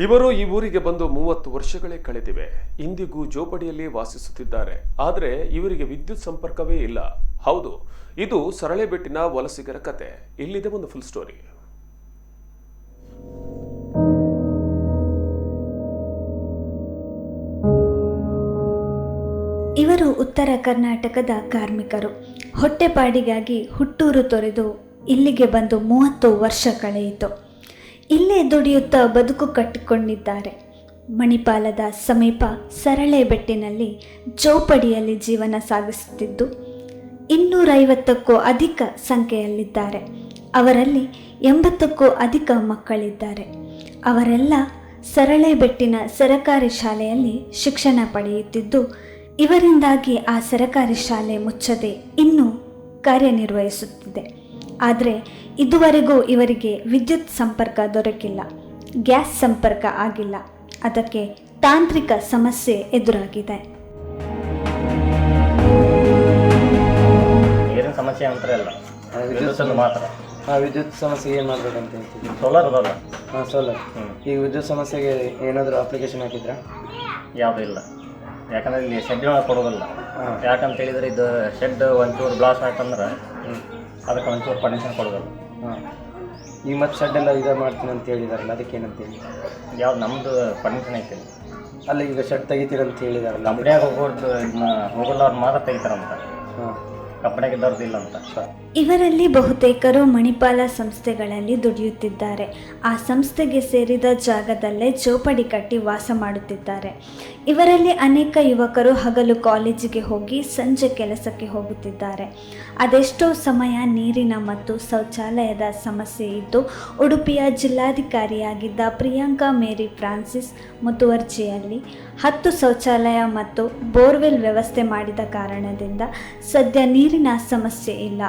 ಇವರು ಈ ಊರಿಗೆ ಬಂದು 30 ವರ್ಷಗಳೇ ಕಳೆದಿವೆ. ಇಂದಿಗೂ ಜೋಪಡಿಯಲ್ಲಿ ವಾಸಿಸುತ್ತಿದ್ದಾರೆ. ಆದರೆ ಇವರಿಗೆ ವಿದ್ಯುತ್ ಸಂಪರ್ಕವೇ ಇಲ್ಲ. ಹೌದು, ಇದು ಸರಳೆಬೆಟ್ಟಿನ ವಲಸಿಗರ ಕತೆ. ಇಲ್ಲಿದೆ ಒಂದು ಫುಲ್ ಸ್ಟೋರಿ. ಇವರು ಉತ್ತರ ಕರ್ನಾಟಕದ ಕಾರ್ಮಿಕರು. ಹೊಟ್ಟೆಪಾಡಿಗಾಗಿ ಹುಟ್ಟೂರು ತೊರೆದು ಇಲ್ಲಿಗೆ ಬಂದು 30 ವರ್ಷ ಕಳೆಯಿತು. ಇಲ್ಲೇ ದುಡಿಯುತ್ತಾ ಬದುಕು ಕಟ್ಟಿಕೊಂಡಿದ್ದಾರೆ. ಮಣಿಪಾಲದ ಸಮೀಪ ಸರಳೆಬೆಟ್ಟಿನಲ್ಲಿ ಜೋಪಡಿಯಲ್ಲಿ ಜೀವನ ಸಾಗಿಸುತ್ತಿದ್ದು 250ಕ್ಕೂ ಅಧಿಕ ಸಂಖ್ಯೆಯಲ್ಲಿದ್ದಾರೆ. ಅವರಲ್ಲಿ 80ಕ್ಕೂ ಅಧಿಕ ಮಕ್ಕಳಿದ್ದಾರೆ. ಅವರೆಲ್ಲ ಸರಳೆಬೆಟ್ಟಿನ ಸರಕಾರಿ ಶಾಲೆಯಲ್ಲಿ ಶಿಕ್ಷಣ ಪಡೆಯುತ್ತಿದ್ದು, ಇವರಿಂದಾಗಿ ಆ ಸರಕಾರಿ ಶಾಲೆ ಮುಚ್ಚದೆ ಇನ್ನೂ ಕಾರ್ಯನಿರ್ವಹಿಸುತ್ತಿದೆ. ಆದರೆ ಇದುವರೆಗೂ ಇವರಿಗೆ ವಿದ್ಯುತ್ ಸಂಪರ್ಕ ದೊರಕಿಲ್ಲ, ಗ್ಯಾಸ್ ಸಂಪರ್ಕ ಆಗಿಲ್ಲ. ಅದಕ್ಕೆ ತಾಂತ್ರಿಕ ಸಮಸ್ಯೆ ಎದುರಾಗಿದೆ. ನೀರಿನ ಸಮಸ್ಯೆ ಅಂತ ಇಲ್ಲ, ವಿದ್ಯುತ್ ಮಾತ್ರ. ವಿದ್ಯುತ್ ಸಮಸ್ಯೆಗೆ ಏನು ಮಾಡ್ಬೇಕಂತ ಹೇಳ್ತೀವಿ? ಸೋಲಾರ್ ಅದಲ್ಲ. ಸೋಲಾರ್. ಈಗ ವಿದ್ಯುತ್ ಸಮಸ್ಯೆಗೆ ಏನಾದರೂ ಅಪ್ಲಿಕೇಶನ್ ಹಾಕಿದ್ರಾ? ಯಾವುದೂ ಇಲ್ಲ, ಯಾಕಂದ್ರೆ ಇಲ್ಲಿ ಶೆಡ್ ಕೊಡೋದಿಲ್ಲ. ಯಾಕಂತ ಹೇಳಿದ್ರೆ ಇದು ಶೆಡ್ ಒಂಚೂರು ಬ್ಲಾಸ್ಟ್ ಆಯ್ತಂದ್ರೆ ಅದಕ್ಕೆ ಒಂಚೂರು ಪರ್ಮಿಷನ್ ಕೊಡೋದಿಲ್ಲ. ಈಗ ಮತ್ತೆ ಶೆಡ್ ಎಲ್ಲ ಇದು ಮಾಡ್ತೀನಿ ಅಂತ ಹೇಳಿದಾರಲ್ಲ, ಅದಕ್ಕೆ ಏನಂತೇಳಿ? ಯಾವ್ದು ನಮ್ಮದು ಪರ್ಮಿಷನ್ ಐತೆ ಅಲ್ಲ, ಈಗ ಶೆಡ್ ತೆಗಿತೀರಂತ ಹೇಳಿದಾರಲ್ಲ, ಕಂಪ್ನಿಯಾಗ ಹೋಗೋದು ಇದನ್ನ ಹೋಗಲ್ಲ ಅವ್ರು ಮಾತ್ರ ತೆಗಿತಾರಂತ, ಕಂಪ್ನಿಯಾಗಿದ್ದವ್ರದ್ದು ಇಲ್ಲ ಅಂತ. ಇವರಲ್ಲಿ ಬಹುತೇಕರು ಮಣಿಪಾಲ ಸಂಸ್ಥೆಗಳಲ್ಲಿ ದುಡಿಯುತ್ತಿದ್ದಾರೆ. ಆ ಸಂಸ್ಥೆಗೆ ಸೇರಿದ ಜಾಗದಲ್ಲೇ ಜೋಪಡಿ ಕಟ್ಟಿ ವಾಸ ಮಾಡುತ್ತಿದ್ದಾರೆ. ಇವರಲ್ಲಿ ಅನೇಕ ಯುವಕರು ಹಗಲು ಕಾಲೇಜಿಗೆ ಹೋಗಿ ಸಂಜೆ ಕೆಲಸಕ್ಕೆ ಹೋಗುತ್ತಿದ್ದಾರೆ. ಅದೆಷ್ಟೋ ಸಮಯ ನೀರಿನ ಮತ್ತು ಶೌಚಾಲಯದ ಸಮಸ್ಯೆ ಇದ್ದು, ಉಡುಪಿಯ ಜಿಲ್ಲಾಧಿಕಾರಿಯಾಗಿದ್ದ ಪ್ರಿಯಾಂಕಾ ಮೇರಿ ಫ್ರಾನ್ಸಿಸ್ ಮುತುವರ್ಜಿಯಲ್ಲಿ 10 ಶೌಚಾಲಯ ಮತ್ತು ಬೋರ್ವೆಲ್ ವ್ಯವಸ್ಥೆ ಮಾಡಿದ ಕಾರಣದಿಂದ ಸದ್ಯ ನೀರಿನ ಸಮಸ್ಯೆ ಇಲ್ಲ,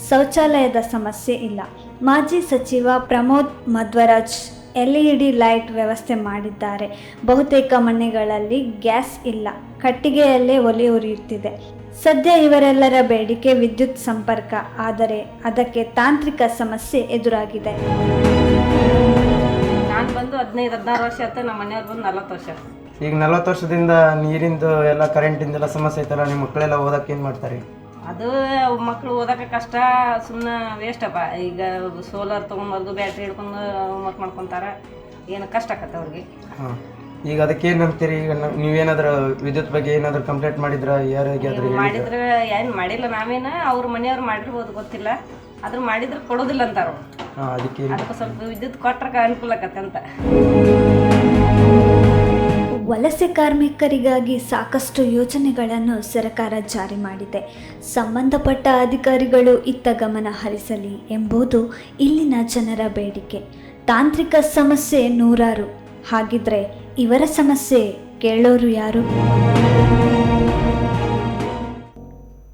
ಶೌಚಾಲಯದ ಸಮಸ್ಯೆ ಇಲ್ಲ. ಮಾಜಿ ಸಚಿವ ಪ್ರಮೋದ್ ಮಧ್ವರಾಜ್ LED ಲೈಟ್ ವ್ಯವಸ್ಥೆ ಮಾಡಿದ್ದಾರೆ. ಬಹುತೇಕ ಮನೆಗಳಲ್ಲಿ ಗ್ಯಾಸ್ ಇಲ್ಲ, ಕಟ್ಟಿಗೆಯಲ್ಲೇ ಒಲೆ ಉರಿಯುತ್ತಿದೆ. ಸದ್ಯ ಇವರೆಲ್ಲರ ಬೇಡಿಕೆ ವಿದ್ಯುತ್ ಸಂಪರ್ಕ. ಆದರೆ ಅದಕ್ಕೆ ತಾಂತ್ರಿಕ ಸಮಸ್ಯೆ ಎದುರಾಗಿದೆ. ನಾನು ಬಂದು 15-16 ವರ್ಷ ಆಯ್ತು, ನಮ್ಮ ಮನೆಯವ್ರು ಬಂದು 40 ವರ್ಷ. ಈಗ 40 ವರ್ಷದಿಂದ ನೀರಿಂದು ಎಲ್ಲ ಕರೆಂಟಿಂದೆಲ್ಲ ಸಮಸ್ಯೆ ಐತಲ್ಲ, ನಿಮ್ಮ ಮಕ್ಕಳೆಲ್ಲ ಓದಕ್ಕೆ ಏನು ಮಾಡ್ತಾರೆ? ಅದು ಮಕ್ಕಳು ಓದೋಕೆ ಕಷ್ಟ, ಸುಮ್ಮನೆ ವೇಸ್ಟಪ್ಪ. ಈಗ ಸೋಲಾರ್ ತೊಗೊಂಬರ್ದು ಬ್ಯಾಟ್ರಿ ಹಿಡ್ಕೊಂಡು ವರ್ಕ್ ಮಾಡ್ಕೊತಾರೆ, ಏನು ಕಷ್ಟ ಆಕತ್ತೆ ಅವ್ರಿಗೆ. ಈಗ ಅದಕ್ಕೆ ಏನು ಅಂತೀರಿ? ಈಗ ನೀವೇನಾದ್ರೂ ವಿದ್ಯುತ್ ಬಗ್ಗೆ ಏನಾದರೂ ಕಂಪ್ಲೇಂಟ್ ಮಾಡಿದ್ರ? ಯಾರಿಗಾದ್ರೂ ಮಾಡಿದ್ರೆ ಏನು ಮಾಡಿಲ್ಲ, ನಾವೇನ ಅವ್ರ ಮನೆಯವ್ರು ಮಾಡಿರ್ಬೋದು ಗೊತ್ತಿಲ್ಲ, ಆದ್ರೂ ಮಾಡಿದ್ರೆ ಕೊಡೋದಿಲ್ಲ ಅಂತಾರ. ಅದಕ್ಕೆ ಸ್ವಲ್ಪ ವಿದ್ಯುತ್ ಕೊಟ್ರೆ ಅನುಕೂಲ ಆಕತ್ತೆ ಅಂತ. ವಲಸೆ ಕಾರ್ಮಿಕರಿಗಾಗಿ ಸಾಕಷ್ಟು ಯೋಜನೆಗಳನ್ನು ಸರ್ಕಾರ ಜಾರಿ ಮಾಡಿದೆ. ಸಂಬಂಧಪಟ್ಟ ಅಧಿಕಾರಿಗಳು ಇತ್ತ ಗಮನ ಹರಿಸಲಿ ಎಂಬುದು ಇಲ್ಲಿನ ಜನರ ಬೇಡಿಕೆ. ತಾಂತ್ರಿಕ ಸಮಸ್ಯೆ ನೂರಾರು. ಹಾಗಿದ್ರೆ ಇವರ ಸಮಸ್ಯೆ ಕೇಳೋರು ಯಾರು?